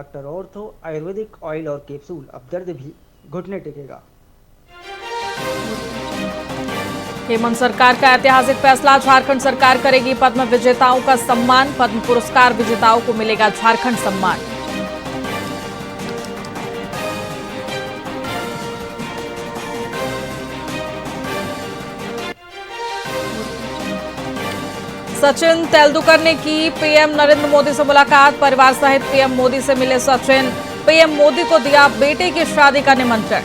Doctor ortho Ayurvedic oil और capsule, अब दर्द भी घुटने टेकेगा। हेमंत सरकार का ऐतिहासिक फैसला, झारखंड सरकार करेगी पद्म विजेताओं का सम्मान। पद्म पुरस्कार विजेताओं को मिलेगा झारखंड सम्मान। सचिन तेंदुलकर ने की पीएम नरेंद्र मोदी से मुलाकात। परिवार सहित पीएम मोदी से मिले सचिन। पीएम मोदी को दिया बेटे की शादी का निमंत्रण।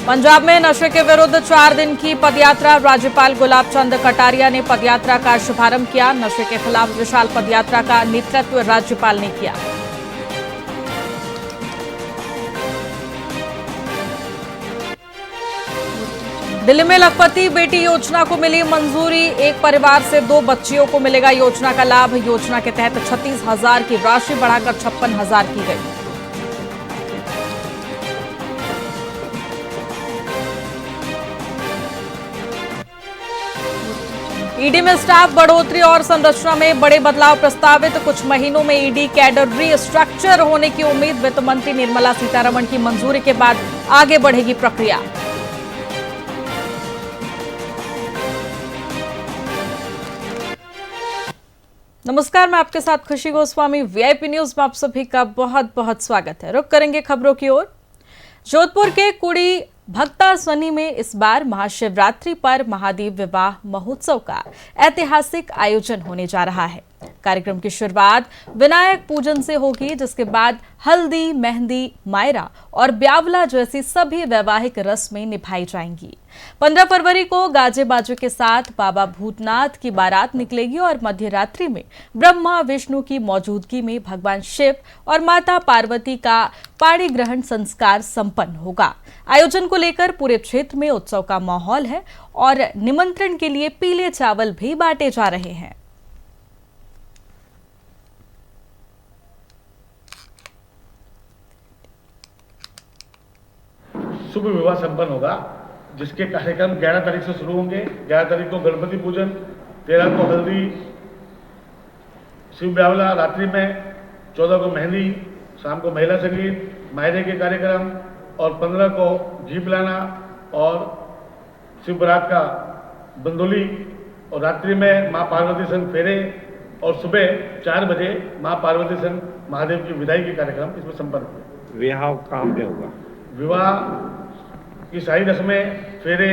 पंजाब में नशे के विरुद्ध 4 दिन की पदयात्रा। राज्यपाल गुलाब चंद कटारिया ने पदयात्रा का शुभारंभ किया। नशे के खिलाफ विशाल पदयात्रा का नेतृत्व राज्यपाल ने किया। दिल्ली में लखपति बेटी योजना को मिली मंजूरी। एक परिवार से 2 बच्चियों को मिलेगा योजना का लाभ। योजना के तहत 36,000 की राशि बढ़ाकर 56,000 की गई। ईडी में स्टाफ बढ़ोतरी और संरचना में बड़े बदलाव प्रस्तावित। कुछ महीनों में ईडी कैडर रीस्ट्रक्चर होने की उम्मीद। वित्त मंत्री निर्मला सीतारमण की मंजूरी के बाद आगे बढ़ेगी प्रक्रिया। नमस्कार, मैं आपके साथ खुशी गोस्वामी। वीआईपी न्यूज में आप सभी का बहुत बहुत स्वागत है। रुक करेंगे खबरों की ओर। जोधपुर के कुड़ी भक्तासनी में इस बार महाशिवरात्रि पर महादेव विवाह महोत्सव का ऐतिहासिक आयोजन होने जा रहा है। कार्यक्रम की शुरुआत विनायक पूजन से होगी, जिसके बाद हल्दी, मेहंदी, मायरा और ब्यावला जैसी सभी वैवाहिक रस्में निभाई जाएंगी। 15 फरवरी को गाजे बाजे के साथ बाबा भूतनाथ की बारात निकलेगी और मध्य रात्रि में ब्रह्मा विष्णु की मौजूदगी में भगवान शिव और माता पार्वती का पाणी ग्रहण संस्कार संपन्न होगा। आयोजन को लेकर पूरे क्षेत्र में उत्सव का माहौल है और निमंत्रण के लिए पीले चावल भी बांटे जा रहे हैं। शुभ विवाह संपन्न होगा, जिसके कार्यक्रम 11 तारीख से शुरू होंगे। 11 तारीख को गणपति पूजन, 13 को हल्दी, शिव ब्यावला रात्रि में, 14 को मेहंदी, शाम को महिला संगीत, मायरे के कार्यक्रम और 15 को घी पिलाना और शिव बारात का बंदोली और रात्रि में मां पार्वती संग फेरे और सुबह 4 बजे मां पार्वती संग महादेव की विदाई के कार्यक्रम इसमें संपन्न हुए। विवाह कहाँ पे होगा? विवाह की सारी रस्में, फेरे,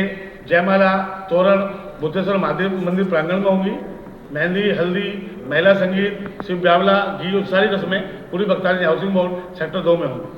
जयमाला, तोरण बुद्धेश्वर महादेव मंदिर प्रांगण में होंगी। मेहंदी, हल्दी, महिला संगीत, शिव ब्यावला, घी, सारी रस्में पूरी भक्तानी हाउसिंग बोर्ड सेक्टर 2 में होंगी।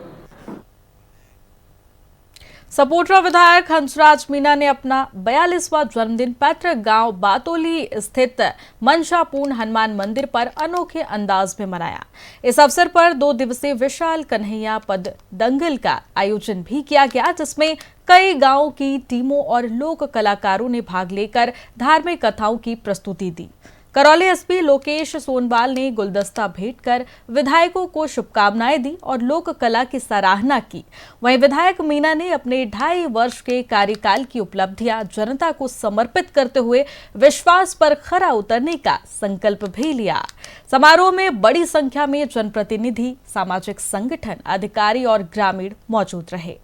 सपोटरा विधायक हंसराज मीणा ने अपना 42वां जन्मदिन पैतृक गांव बातोली स्थित मंशापूर्ण हनुमान मंदिर पर अनोखे अंदाज में मनाया। इस अवसर पर 2 दिवसीय विशाल कन्हैया पद दंगल का आयोजन भी किया गया, जिसमें कई गांवों की टीमों और लोक कलाकारों ने भाग लेकर धार्मिक कथाओं की प्रस्तुति दी। करौली एसपी लोकेश सोनवाल ने गुलदस्ता भेंट कर विधायकों को शुभकामनाएं दी और लोक कला की सराहना की। वहीं विधायक मीणा ने अपने 2.5 वर्ष के कार्यकाल की उपलब्धियां जनता को समर्पित करते हुए विश्वास पर खरा उतरने का संकल्प भी लिया। समारोह में बड़ी संख्या में जनप्रतिनिधि, सामाजिक संगठन, अधिकारी और ग्रामीण मौजूद रहे।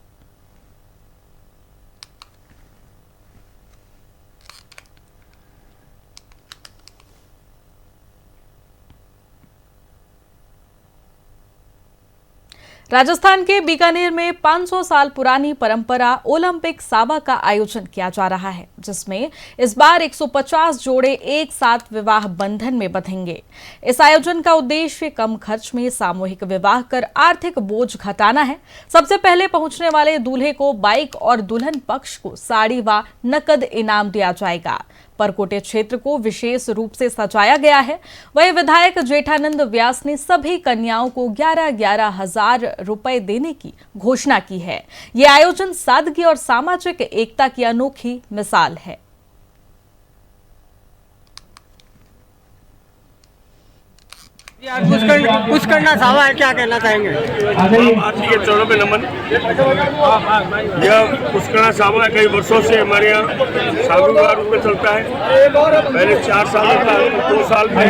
राजस्थान के बीकानेर में 500 साल पुरानी परंपरा ओलंपिक सावा का आयोजन किया जा रहा है, जिसमें इस बार 150 जोड़े एक साथ विवाह बंधन में बंधेंगे। इस आयोजन का उद्देश्य कम खर्च में सामूहिक विवाह कर आर्थिक बोझ घटाना है। सबसे पहले पहुंचने वाले दूल्हे को बाइक और दुल्हन पक्ष को साड़ी व नकद इनाम दिया जाएगा। परकोटे क्षेत्र को विशेष रूप से सजाया गया है। वहीं विधायक जेठानंद व्यास ने सभी कन्याओं को 11-11 हजार रुपए देने की घोषणा की है। यह आयोजन सादगी और सामाजिक एकता की अनोखी मिसाल है। कुछ करना सावा है, क्या कहना चाहेंगे? आरती के चरणों पे नमन। यह पुष्करणा सावा कई वर्षों से हमारे यहाँ साधुवार रूप में चलता है। पहले 4 साल था, 2 साल में।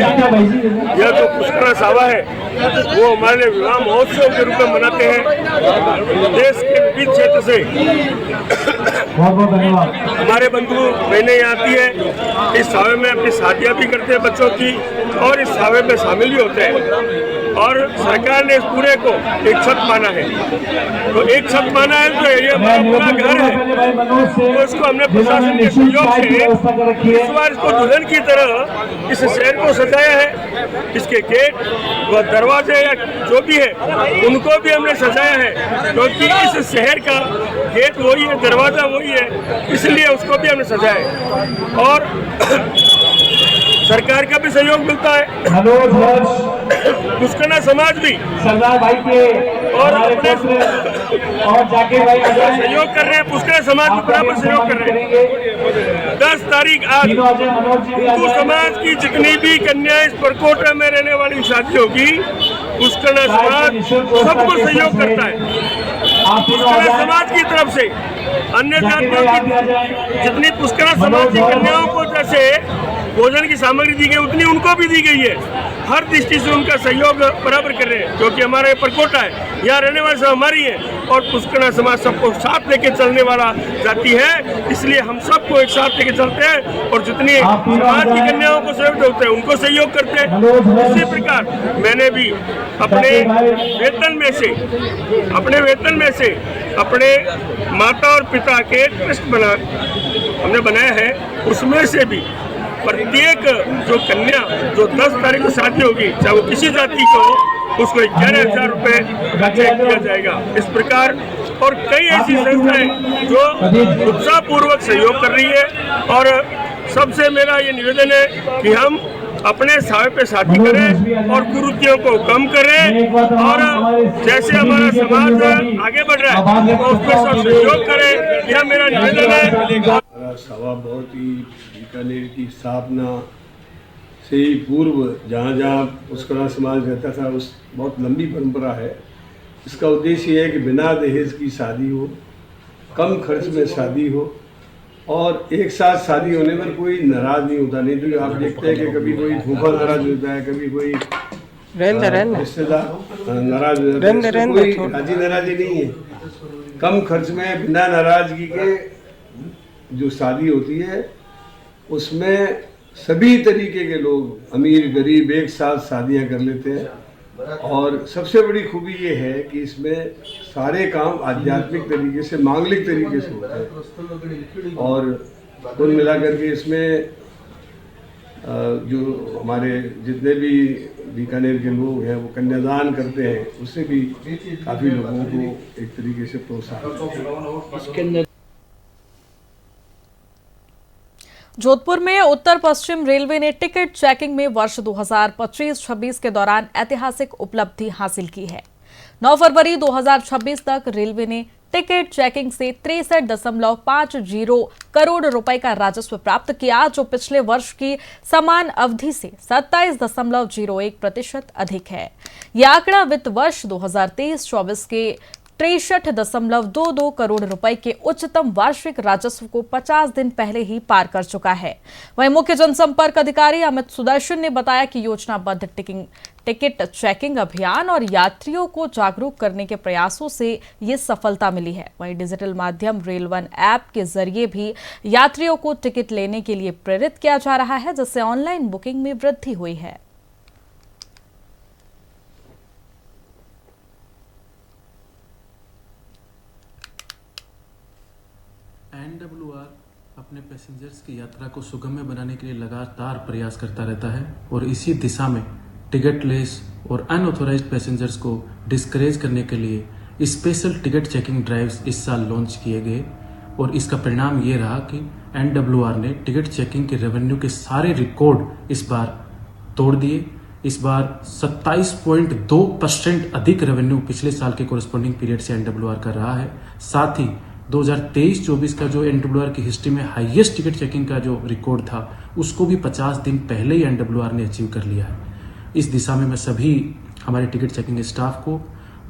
यह जो पुष्करणा सावा है वो हमारे लिए विवाह महोत्सव के रूप में मनाते हैं। देश के विभिन्न क्षेत्र से हमारे बंधु बहनें यहाँ आती है। इस सावे में अपनी शादियाँ भी करते हैं बच्चों की, और इस सावे में शामिल भी होते हैं। और सरकार ने इस पूरे को एक छत माना है, तो एक छत माना है तो ये हमारा पूरा घर है। तो इसको हमने प्रशासन के सहयोग से इस बार इसको दुल्हन की तरह इस शहर को सजाया है। इसके गेट व दरवाजे या जो भी है उनको भी हमने सजाया है, क्योंकि इस शहर का गेट वही है, दरवाजा वही है, इसलिए उसको भी हमने सजाया है। और सरकार का भी सहयोग मिलता है, पुष्करणा समाज भी सरदार भाई के और अपने और जाकिर भाई सहयोग कर रहे हैं। पुष्करणा समाज भी बराबर सहयोग कर रहे हैं। 10 तारीख आज हिंदू समाज की जितनी भी कन्याएं इस परकोटा में रहने वाली शादी होगी, पुष्करणा समाज सबको सहयोग करता है। पुष्करणा समाज की तरफ से अन्य जातियों की जितनी पुष्करणा समाज की कन्याओं को जैसे भोजन की सामग्री दी गई, उतनी उनको भी दी गई है। हर दृष्टि से उनका सहयोग बराबर कर रहे हैं, क्योंकि हमारा ये परकोटा है, यहाँ रहने वाले सब हमारी है, और पुष्करणा समाज सबको साथ लेके चलने वाला जाति है, इसलिए हम सबको एक साथ लेके चलते हैं। और जितनी समाज की कन्याओं को सहयोग होते हैं उनको सहयोग करते हैं। इसी प्रकार मैंने भी अपने वेतन में से अपने माता और पिता के ट्रस्ट हमने बनाया है, उसमें से भी प्रत्येक जो कन्या जो 10 तारीख को शादी होगी, चाहे वो किसी जाति की हो, उसको 11,000 रुपये का चेक दिया जाएगा। इस प्रकार और कई ऐसी संस्थाएं जो उत्साहपूर्वक सहयोग कर रही है। और सबसे मेरा ये निवेदन है कि हम अपने सावे पे शादी करें और कुरीतियों को कम करें, और जैसे हमारा समाज आगे बढ़ रहा है तो उसमें सब सहयोग करें, यह मेरा निवेदन है। सावा बहुत ही बीकानेर की स्थापना से ही पूर्व जहाँ पुष्करणा समाज रहता था, उस बहुत लंबी परंपरा है। इसका उद्देश्य ये है कि बिना दहेज की शादी हो, कम खर्च में शादी हो, और एक साथ शादी होने पर कोई नाराज नहीं होता। नहीं तो आप देखते हैं कि कभी कोई फूफा नाराज होता है, कभी कोई रिश्तेदार नाराज हो जाता है, कोई राजी नाराजी नहीं है। कम खर्च में बिना नाराजगी के जो शादी होती है उसमें सभी तरीके के लोग, अमीर गरीब, एक साथ शादियां कर लेते हैं। और सबसे बड़ी खूबी ये है कि इसमें सारे काम आध्यात्मिक तरीके से, मांगलिक तरीके से होते हैं। और कुल मिलाकर के इसमें जो हमारे जितने भी बीकानेर के लोग हैं वो कन्यादान करते हैं, उससे भी काफ़ी लोगों को एक तरीके से प्रोत्साहन। जोधपुर में उत्तर पश्चिम रेलवे ने टिकट चेकिंग में वर्ष 2025-26 के दौरान ऐतिहासिक उपलब्धि हासिल की है। 9 फरवरी 2026 तक रेलवे ने टिकट चेकिंग से 63.50 करोड़ रुपए का राजस्व प्राप्त किया, जो पिछले वर्ष की समान अवधि से 27.01% अधिक है। यह आंकड़ा वित्त वर्ष 2023-24 के 63.22 करोड़ रुपए के उच्चतम वार्षिक राजस्व को 50 दिन पहले ही पार कर चुका है। वहीं मुख्य जनसंपर्क अधिकारी अमित सुदर्शन ने बताया कि योजनाबद्ध टिकट चेकिंग अभियान और यात्रियों को जागरूक करने के प्रयासों से ये सफलता मिली है। वहीं डिजिटल माध्यम रेल वन ऐप के जरिए भी यात्रियों को टिकट लेने के लिए प्रेरित किया जा रहा है, जिससे ऑनलाइन बुकिंग में वृद्धि हुई है। NWR अपने पैसेंजर्स की यात्रा को सुगम्य बनाने के लिए लगातार प्रयास करता रहता है, और इसी दिशा में टिकट लेस और अनऑथोराइज्ड पैसेंजर्स को डिस्करेज करने के लिए स्पेशल टिकट चेकिंग ड्राइव्स इस साल लॉन्च किए गए। और इसका परिणाम ये रहा कि NWR ने टिकट चेकिंग के रेवेन्यू के सारे रिकॉर्ड इस बार तोड़ दिए। इस बार 27.2% अधिक रेवेन्यू पिछले साल के कोरस्पॉन्डिंग पीरियड से NWR कर रहा है। साथ ही 2023-24 का जो NWR की हिस्ट्री में हाईएस्ट टिकट चेकिंग का जो रिकॉर्ड था, उसको भी 50 दिन पहले ही NWR ने अचीव कर लिया है। इस दिशा में मैं सभी हमारे टिकट चेकिंग स्टाफ को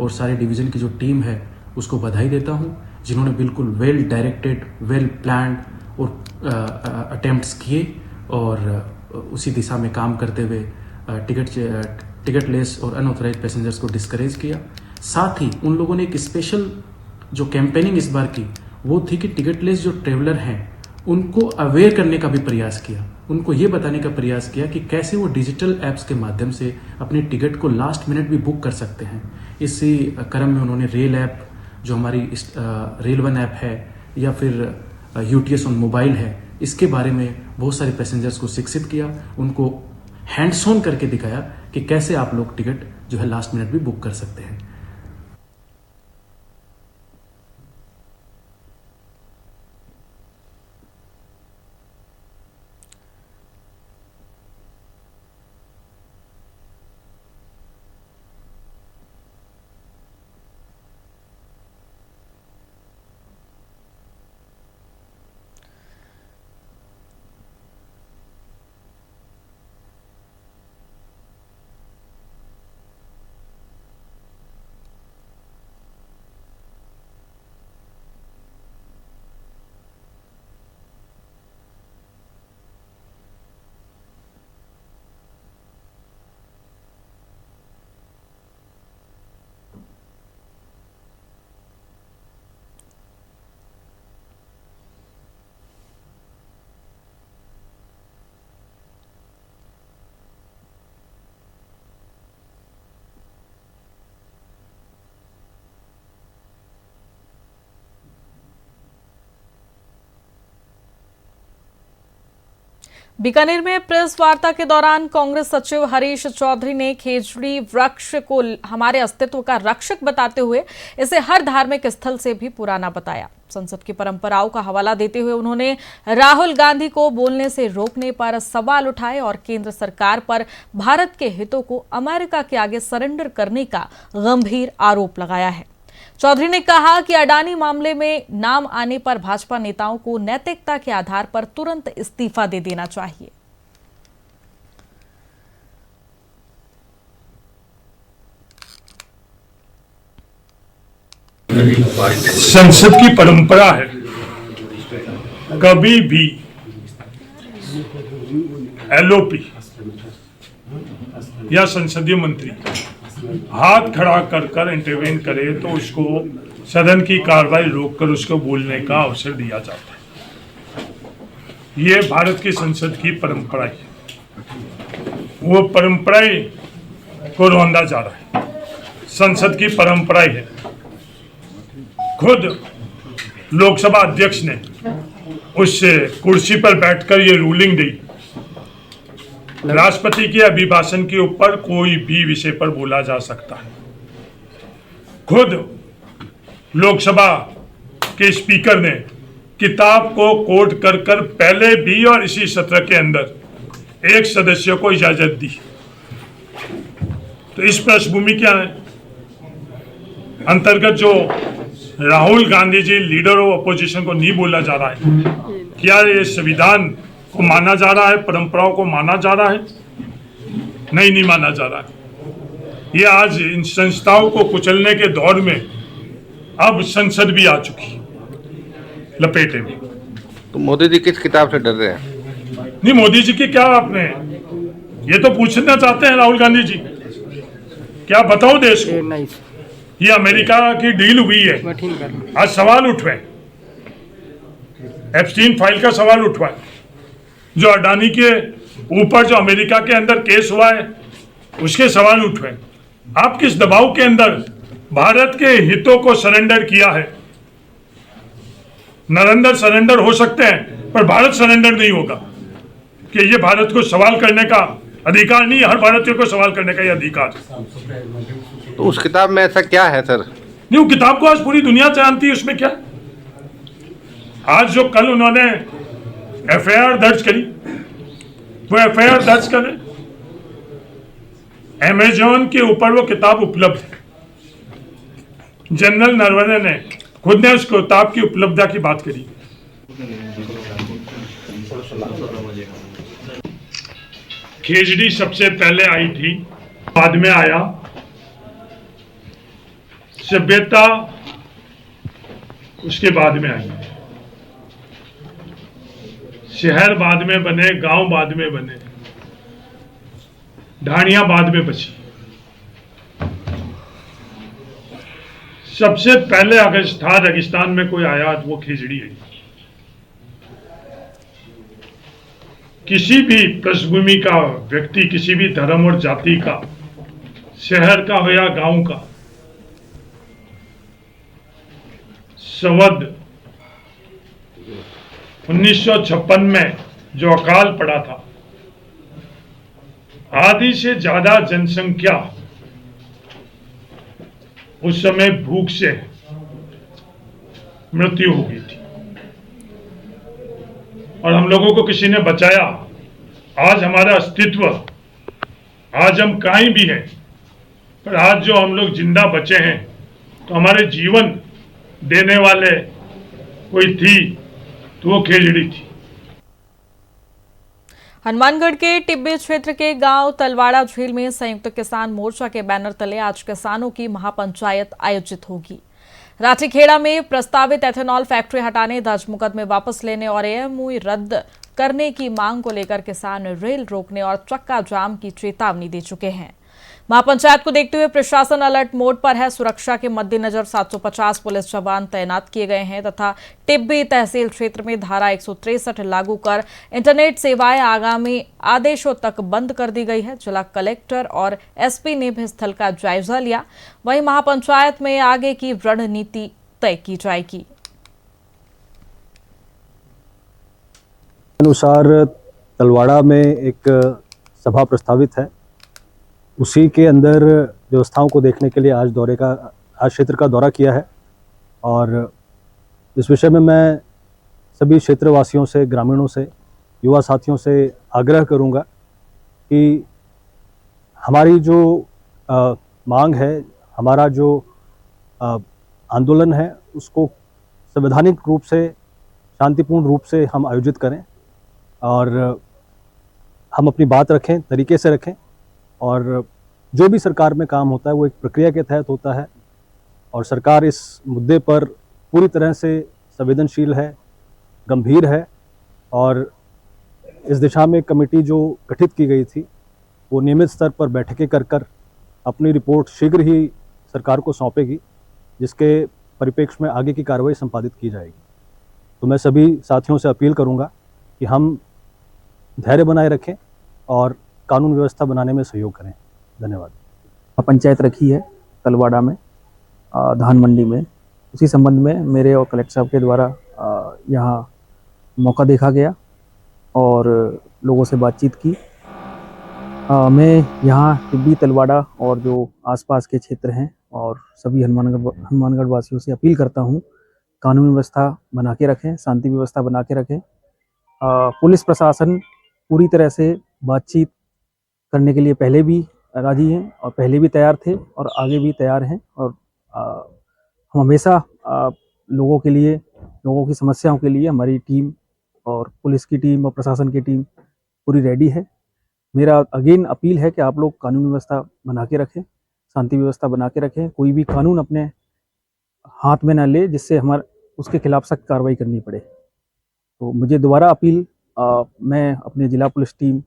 और सारे डिवीज़न की जो टीम है उसको बधाई देता हूँ, जिन्होंने बिल्कुल वेल डायरेक्टेड, वेल प्लान्ड और अटेम्प्ट्स किए और उसी दिशा में काम करते हुए टिकट लेस और अनऑथराइज्ड पैसेंजर्स को डिस्करेज किया। साथ ही उन लोगों ने एक स्पेशल जो कैंपेनिंग इस बार की वो थी कि टिकट लेस जो ट्रेवलर हैं उनको अवेयर करने का भी प्रयास किया, उनको ये बताने का प्रयास किया कि कैसे वो डिजिटल ऐप्स के माध्यम से अपने टिकट को लास्ट मिनट भी बुक कर सकते हैं। इसी क्रम में उन्होंने रेल ऐप जो हमारी रेल वन ऐप है या फिर UTS ऑन मोबाइल है, इसके बारे में बहुत सारे पैसेंजर्स को शिक्षित किया, उनको हैंड्स ऑन करके दिखाया कि कैसे आप लोग टिकट जो है लास्ट मिनट भी बुक कर सकते हैं। बीकानेर में प्रेस वार्ता के दौरान कांग्रेस सचिव हरीश चौधरी ने खेजड़ी वृक्ष को हमारे अस्तित्व का रक्षक बताते हुए इसे हर धार्मिक स्थल से भी पुराना बताया। संसद की परंपराओं का हवाला देते हुए उन्होंने राहुल गांधी को बोलने से रोकने पर सवाल उठाए और केंद्र सरकार पर भारत के हितों को अमेरिका के आगे सरेंडर करने का गंभीर आरोप लगाया है। चौधरी ने कहा कि अडानी मामले में नाम आने पर भाजपा नेताओं को नैतिकता के आधार पर तुरंत इस्तीफा दे देना चाहिए। संसद की परंपरा है, कभी भी LOP या संसदीय मंत्री हाथ खड़ा कर इंटरवेन करे तो उसको सदन की कार्रवाई रोककर उसको बोलने का अवसर दिया जाता है। ये भारत की संसद की परंपरा है, वो परंपराएं को रौंदा जा रहा है। संसद की परंपराएं है। खुद लोकसभा अध्यक्ष ने उस कुर्सी पर बैठकर ये रूलिंग दी, राष्ट्रपति के अभिभाषण के ऊपर कोई भी विषय पर बोला जा सकता है। खुद लोकसभा के स्पीकर ने किताब को कोट कर पहले भी और इसी सत्र के अंदर एक सदस्य को इजाजत दी। तो इस पृष्ठभूमि क्या है अंतर्गत जो Rahul Gandhi ji leader of opposition को नहीं बोला जा रहा है, क्या ये संविधान को माना जा रहा है, परंपराओं को माना जा रहा है? नहीं माना जा रहा है। ये आज इन संस्थाओं को कुचलने के दौर में अब संसद भी आ चुकी लपेटे में। तो मोदी जी किस किताब से डर रहे हैं? नहीं, मोदी जी की क्या आपने ये तो पूछना चाहते हैं राहुल गांधी जी, क्या बताओ देश को? ये अमेरिका की डील हुई है, आज सवाल उठे, एप्स्टीन फाइल का सवाल उठवा है, जो अडानी के ऊपर जो अमेरिका के अंदर केस हुआ है उसके सवाल उठे। आप किस दबाव के अंदर भारत के हितों को सरेंडर किया है? नरेंद्र सरेंडर हो सकते हैं पर भारत सरेंडर नहीं होगा, कि ये भारत को सवाल करने का अधिकार नहीं, हर भारतीय को सवाल करने का ये अधिकार। तो उस किताब में ऐसा क्या है सर? नहीं, वो किताब को आज पूरी दुनिया जानती है, उसमें क्या? आज जो कल उन्होंने FIR दर्ज करी, वो FIR दर्ज करें, अमेज़न के ऊपर वो किताब उपलब्ध है। जनरल नरवणे ने खुद ने उस किताब की उपलब्धता की बात करी। खेजड़ी सबसे पहले आई थी बाद में आया, सभ्यता उसके बाद में आई, शहर बाद में बने, गांव बाद में बने, ढाणियां बाद में बची। सबसे पहले था रेगिस्तान में कोई आया तो वो खिचड़ी है। किसी भी पृष्ठभूमि का व्यक्ति, किसी भी धर्म और जाति का, शहर का हो या गांव का, संवत 1956 में जो अकाल पड़ा था, आधी से ज्यादा जनसंख्या उस समय भूख से मृत्यु हो गई थी और हम लोगों को किसी ने बचाया। आज हमारा अस्तित्व, आज हम कहीं भी हैं, पर आज जो हम लोग जिंदा बचे हैं तो हमारे जीवन देने वाले कोई थी तो वो खेजड़ी थी। हनुमानगढ़ के टिब्बी क्षेत्र के गांव तलवाड़ा झील में संयुक्त किसान मोर्चा के बैनर तले आज किसानों की महापंचायत आयोजित होगी। राठीखेड़ा में प्रस्तावित एथेनॉल फैक्ट्री हटाने, 10 मुकदमे वापस लेने और एएमओयू रद्द करने की मांग को लेकर किसान रेल रोकने और चक्का जाम की चेतावनी दे चुके हैं। महापंचायत को देखते हुए प्रशासन अलर्ट मोड पर है। सुरक्षा के मद्देनजर 750 पुलिस जवान तैनात किए गए हैं तथा टिब्बी तहसील क्षेत्र में धारा 163 लागू कर इंटरनेट सेवाएं आगामी आदेशों तक बंद कर दी गई है। जिला कलेक्टर और एसपी ने भी स्थल का जायजा लिया। वहीं महापंचायत में आगे की रणनीति तय की जाएगी। अनुसार तलवाड़ा में एक सभा प्रस्तावित है, उसी के अंदर व्यवस्थाओं को देखने के लिए आज क्षेत्र का दौरा किया है और इस विषय में मैं सभी क्षेत्रवासियों से, ग्रामीणों से, युवा साथियों से आग्रह करूंगा कि हमारी जो मांग है, हमारा जो आंदोलन है, उसको संवैधानिक रूप से, शांतिपूर्ण रूप से हम आयोजित करें और हम अपनी बात रखें, तरीके से रखें और जो भी सरकार में काम होता है वो एक प्रक्रिया के तहत होता है और सरकार इस मुद्दे पर पूरी तरह से संवेदनशील है, गंभीर है और इस दिशा में कमेटी जो गठित की गई थी वो नियमित स्तर पर बैठकें कर अपनी रिपोर्ट शीघ्र ही सरकार को सौंपेगी, जिसके परिप्रेक्ष्य में आगे की कार्रवाई संपादित की जाएगी। तो मैं सभी साथियों से अपील करूंगा कि हम धैर्य बनाए रखें और कानून व्यवस्था बनाने में सहयोग करें। धन्यवाद। पंचायत रखी है तलवाड़ा में, धान मंडी में, उसी संबंध में मेरे और कलेक्टर साहब के द्वारा यहाँ मौका देखा गया और लोगों से बातचीत की। मैं यहाँ टिब्बी, तलवाड़ा और जो आसपास के क्षेत्र हैं और सभी हनुमानगढ़ वासियों से अपील करता हूँ, कानून व्यवस्था बना के रखें, शांति व्यवस्था बना के रखें। पुलिस प्रशासन पूरी तरह से बातचीत करने के लिए पहले भी राजी हैं और पहले भी तैयार थे और आगे भी तैयार हैं और हम हमेशा लोगों के लिए, लोगों की समस्याओं के लिए हमारी टीम और पुलिस की टीम और प्रशासन की टीम पूरी रेडी है। मेरा अगेन अपील है कि आप लोग कानून व्यवस्था बना के रखें, शांति व्यवस्था बना के रखें, कोई भी कानून अपने हाथ में ना ले जिससे उसके खिलाफ सख्त कार्रवाई करनी पड़े। तो मुझे दोबारा अपील, मैं अपने जिला पुलिस टीम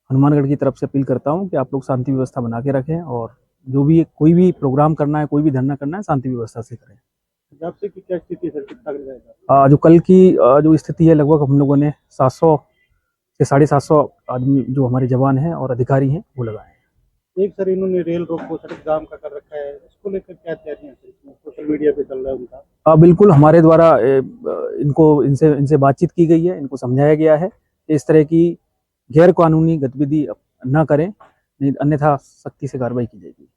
हनुमानगढ़ की तरफ से अपील करता हूं कि आप लोग शांति व्यवस्था बना के रखें और जो भी कोई भी प्रोग्राम करना है, कोई भी धरना करना है, शांति व्यवस्था से करें। पंजाब से क्या स्थिति है सर, कितना रहेगा? जो कल की जो स्थिति है, लगभग हम लोगों ने 700 से 750 आदमी जो हमारे जवान हैं और अधिकारी हैं वो लगाए हैं। एक सर इन्होंने रेल रोक को सड़क जाम का कर रखा है, इसको लेकर क्या तैयारियां सर, सोशल मीडिया पे चल रहा है उनका? बिल्कुल, हमारे द्वारा इनसे बातचीत की गई है, इनको समझाया गया है कि इस तरह की गैर कानूनी गतिविधि न करें, नहीं अन्यथा सख्ती से कार्रवाई की जाएगी।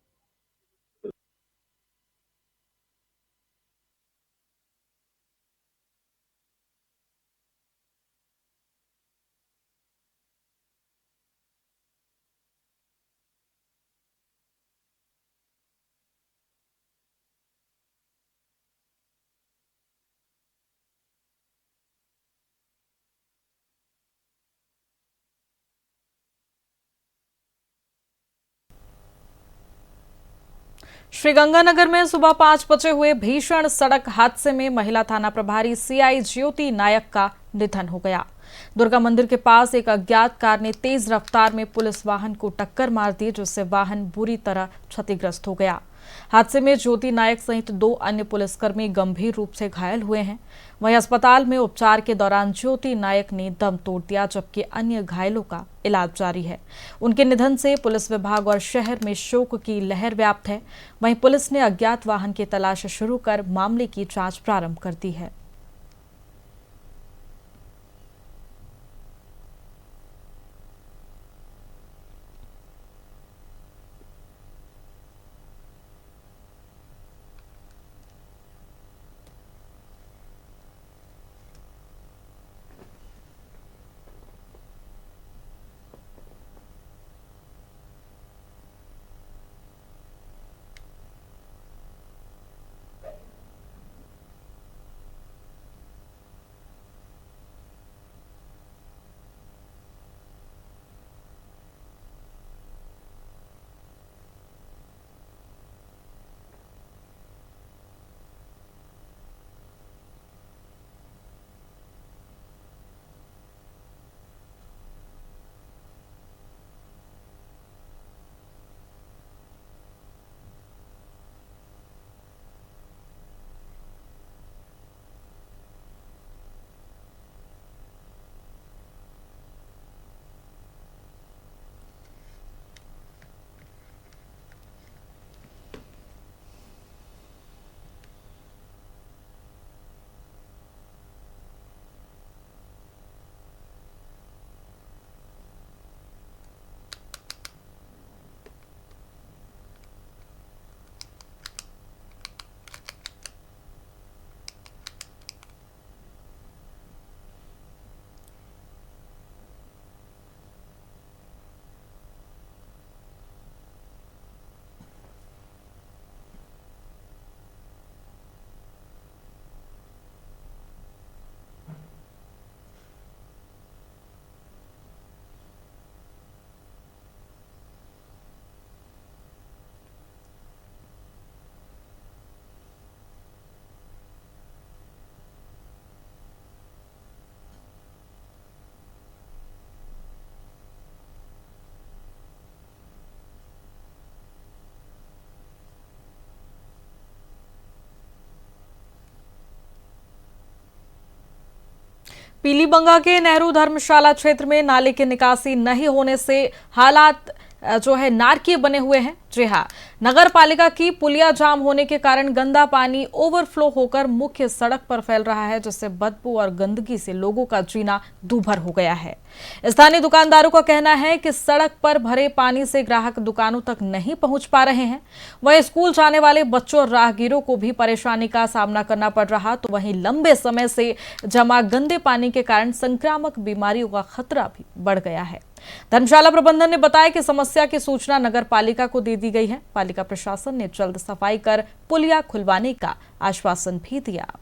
श्रीगंगानगर में सुबह 5 बजे हुए भीषण सड़क हादसे में महिला थाना प्रभारी सीआई ज्योति नायक का निधन हो गया। दुर्गा मंदिर के पास एक अज्ञात कार ने तेज रफ्तार में पुलिस वाहन को टक्कर मार दी, जिससे वाहन बुरी तरह क्षतिग्रस्त हो गया। हादसे में ज्योति नायक सहित 2 अन्य पुलिसकर्मी गंभीर रूप से घायल हुए हैं। वहीं अस्पताल में उपचार के दौरान ज्योति नायक ने दम तोड़ दिया, जबकि अन्य घायलों का इलाज जारी है। उनके निधन से पुलिस विभाग और शहर में शोक की लहर व्याप्त है। वहीं पुलिस ने अज्ञात वाहन की तलाश शुरू कर मामले की जांच प्रारंभ कर दी है। पीलीबंगा के नेहरू धर्मशाला क्षेत्र में नाले की निकासी नहीं होने से हालात नारकीय बने हुए हैं। जी हाँ, नगर पालिका की पुलिया जाम होने के कारण गंदा पानी ओवरफ्लो होकर मुख्य सड़क पर फैल रहा है, जिससे बदबू और गंदगी से लोगों का जीना दूभर हो गया है। स्थानीय दुकानदारों का कहना है कि सड़क पर भरे पानी से ग्राहक दुकानों तक नहीं पहुंच पा रहे हैं। वहीं स्कूल जाने वाले बच्चों और राहगीरों को भी परेशानी का सामना करना पड़ रहा। तो वहीं लंबे समय से जमा गंदे पानी के कारण संक्रामक बीमारियों का खतरा भी बढ़ गया है। धर्मशाला प्रबंधन ने बताया कि समस्या की सूचना नगर पालिका को दे दी गई है। पालिका प्रशासन ने जल्द सफाई कर पुलिया खुलवाने का आश्वासन भी दिया।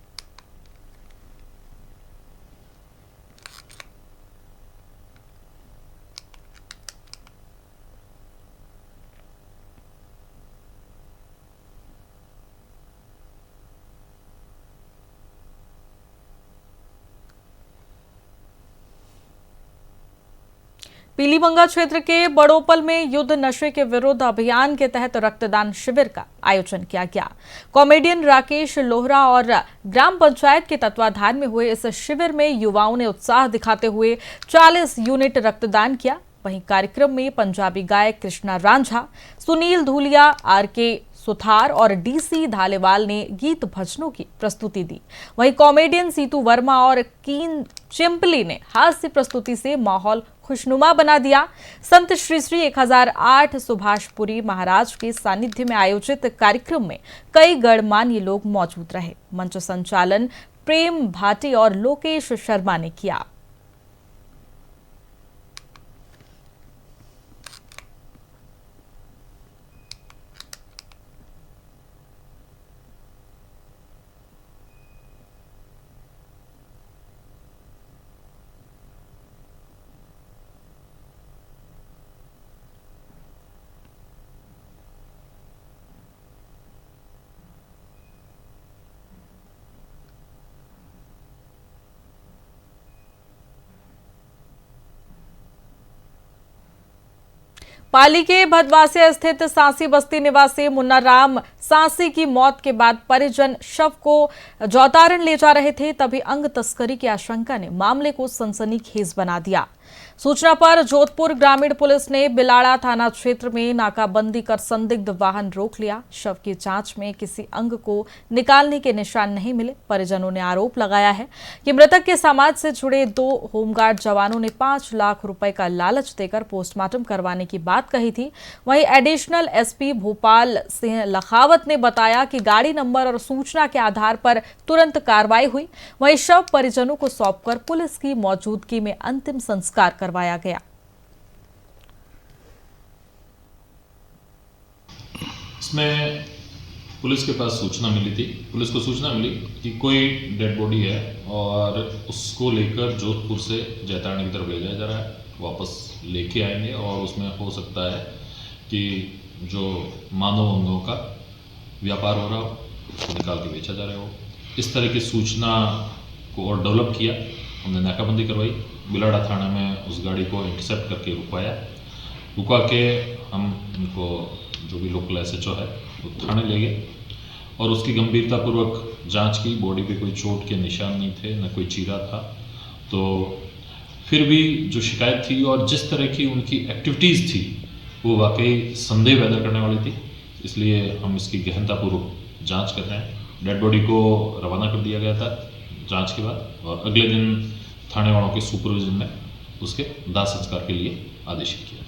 पीलीबंगा क्षेत्र के बड़ोपल में युद्ध नशे के विरुद्ध अभियान के तहत रक्तदान शिविर का आयोजन किया गया। कॉमेडियन राकेश लोहरा और ग्राम पंचायत के तत्वाधान में हुए इस शिविर में युवाओं ने उत्साह दिखाते हुए 40 यूनिट रक्तदान किया। वहीं कार्यक्रम में पंजाबी गायक कृष्णा रांझा, सुनील धूलिया, आरके सुथार और डीसी धालेवाल ने गीत भजनों की प्रस्तुति दी। वहीं कॉमेडियन सीतू वर्मा और कीन चिंपली ने हास्य प्रस्तुति से माहौल खुशनुमा बना दिया। संत श्री श्री 1008 सुभाषपुरी महाराज के सानिध्य में आयोजित कार्यक्रम में कई गणमान्य लोग मौजूद रहे। मंच संचालन प्रेम भाटी और लोकेश शर्मा ने किया। पाली के भदवासिया स्थित सांसी बस्ती निवासी मुन्ना राम सांसी की मौत के बाद परिजन शव को जौतारण ले जा रहे थे, तभी अंग तस्करी की आशंका ने मामले को सनसनीखेज बना दिया। सूचना पर जोधपुर ग्रामीण पुलिस ने बिलाड़ा थाना क्षेत्र में नाकाबंदी कर संदिग्ध वाहन रोक लिया। शव की जांच में किसी अंग को निकालने के निशान नहीं मिले। परिजनों ने आरोप लगाया है कि मृतक के समाज से जुड़े 2 होमगार्ड जवानों ने 5 लाख रुपए का लालच देकर पोस्टमार्टम करवाने की बात कही थी। वहीं एडिशनल एसपी भोपाल सिंह लखावत ने बताया कि गाड़ी नंबर और सूचना के आधार पर तुरंत कार्रवाई हुई। वहीं शव परिजनों को सौंपकर पुलिस की मौजूदगी में अंतिम संस्कार करवाया गया। इसमें पुलिस के पास सूचना मिली थी। पुलिस को सूचना मिली कि कोई डेड बॉडी है और उसको लेकर जोधपुर से जैतारणी की तरफ ले जाया जा रहा है। वापस लेके आएंगे और उसमें हो सकता है कि जो मानव अंगों का व्यापार हो रहा हो उसको निकाल के बेचा जा रहा हो। इस तरह की सूचना को और डेवलप किया। हमने नाकाबंदी करवाई। बिलाड़ा थाना में उस गाड़ी को इंटरसेप्ट करके रुकवा के हम उनको जो भी लोकल एसएचओ है वो थाने ले गए और उसकी गंभीरतापूर्वक जांच की। बॉडी पे कोई चोट के निशान नहीं थे, न कोई चीरा था। तो फिर भी जो शिकायत थी और जिस तरह की उनकी एक्टिविटीज़ थी वो वाकई संदेह पैदा करने वाली थी। इसलिए हम इसकी गहनतापूर्वक जांच कर रहे हैं। डेड बॉडी को रवाना कर दिया गया था जांच के बाद और अगले दिन थाने वालों के सुपरविजन में उसके दाह संस्कार के लिए आदेशित किया।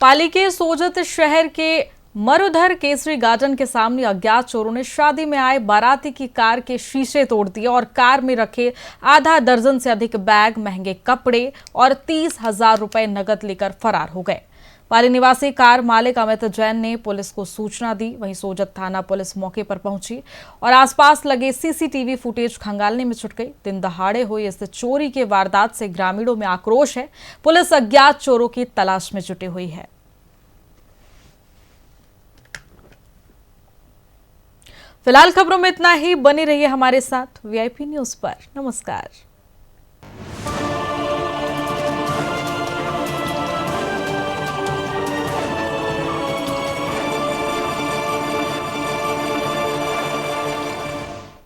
पाली के सोजत शहर के मरुधर केसरी गार्डन के सामने अज्ञात चोरों ने शादी में आए बाराती की कार के शीशे तोड़ दिए और कार में रखे आधा दर्जन से अधिक बैग, महंगे कपड़े और 30,000 रुपए नकद लेकर फरार हो गए। पाली निवासी कार मालिक अमित जैन ने पुलिस को सूचना दी। वहीं सोजत थाना पुलिस मौके पर पहुंची और आसपास लगे सीसीटीवी फुटेज खंगालने में जुट गई। दिन दहाड़े हुई इस चोरी के वारदात से ग्रामीणों में आक्रोश है। पुलिस अज्ञात चोरों की तलाश में जुटी हुई है। फिलहाल खबरों में इतना ही। बने रहिए हमारे साथ वीआईपी न्यूज पर। नमस्कार।